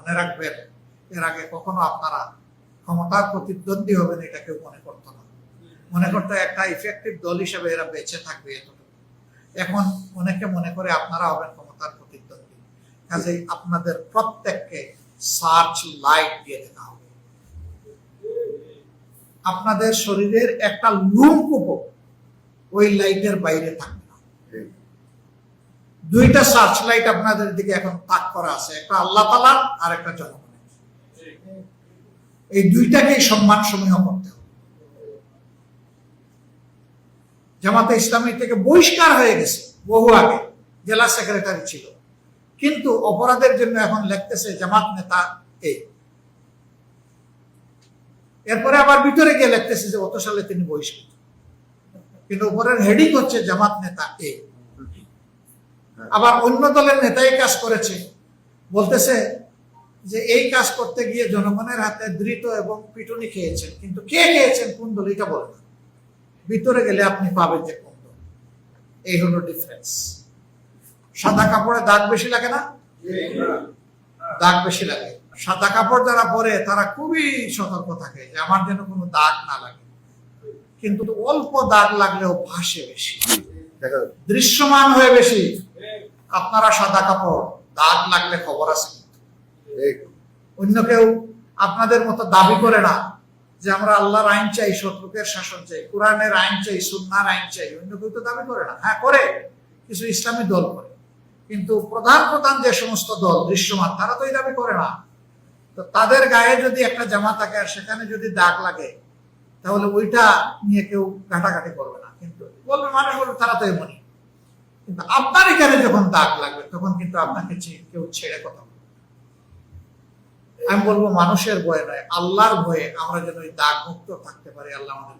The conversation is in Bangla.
মনে রাখবেন, এর আগে কখনো আপনারা ক্ষমতার প্রতিদ্বন্দ্বী হবেন এটা কেউ মনে করতো না। মনে করতো একটা ইফেক্টিভ দল হিসেবে এরা বেঁচে থাকবে এতটুকু। এখন অনেকে মনে করে আপনারা হবেন ক্ষমতার প্রতিদ্বন্দ্বী। কাজেই আপনাদের প্রত্যেককে সার্চ লাইট দিয়ে দেখা হবে। আপনাদের শরীরের একটা লুমকুপো ওই লাইটের বাইরে থাকবে না। দুইটা সার্চ লাইট আপনাদের দিকে এখন তাক করা আছে, একটা আল্লাহ তাআলার আর একটা জনগণের। এই দুইটাকেই সম্মান সমূহ করতে হবে। জামাতে ইসলামী থেকে বহিষ্কার হয়ে গেছে বহু আগে, জেলা সেক্রেটারি ছিল, কিন্তু অপরাধের জন্য এখন লিখতেছে জামাত নেতা এ। এরপরে আবার ভিতরে গিয়ে লিখতেছে যে অত সালে তিনি বহিষ্কৃত, কিন্তু উপরের হেডিং হচ্ছে জামাত নেতা এ। আবার অন্য দলের নেতাই কাজ করেছে, বলতেছে যে এই কাজ করতে গিয়ে জনগণের হাতে ধৃত এবং পিটুনি খেয়েছেন, কিন্তু কে খেয়েছেন কোন দল এটা বলে না। ভিতরে গেলে আপনি পাবেন যে কোন দল। এই হলো ডিফারেন্স। সাদা কাপড়ে দাগ বেশি লাগে না? দাগ বেশি লাগে। সাদা কাপড় যারা পরে তারা খুবই সতর্ক থাকে যে আমার যেন কোনো দাগ না লাগে, কিন্তু অল্প দাগ লাগলেও ভাসে বেশি, দৃশ্যমান হয়ে বেশি। আপনারা সাদা কাপড়, দাগ লাগলে খবর আছে। অন্য কেউ আপনাদের মতো দাবি করে না যে আমরা আল্লাহর আইন চাই, শত্রুকের শাসন চাই, কোরআনের আইন চাই, সুন্নাহর আইন চাই। অন্য কেউ তো দাবি করে না। হ্যাঁ করে, কিছু ইসলামী দল করে, কিন্তু প্রধান প্রধান যে সমস্ত দল দৃশ্যমান তারা তো এই দাবি করে না। তো তাদের গায়ে যদি একটা জামা থাকে আর সেখানে যদি দাগ লাগে, তাহলে ওইটা নিয়ে কেউ ঘাটাঘাটি করবে না, কিন্তু বলবে মানুষ বলবে তারা তো এমনই। কিন্তু আপনার এখানে যখন দাগ লাগবে তখন কিন্তু আপনাকে কেউ ছেড়ে কথা বলবে। আমি বলবো মানুষের ভয়ে নয়, আল্লাহর ভয়ে আমরা যেন ওই দাগ মুক্ত থাকতে পারি। আল্লাহ আমাদের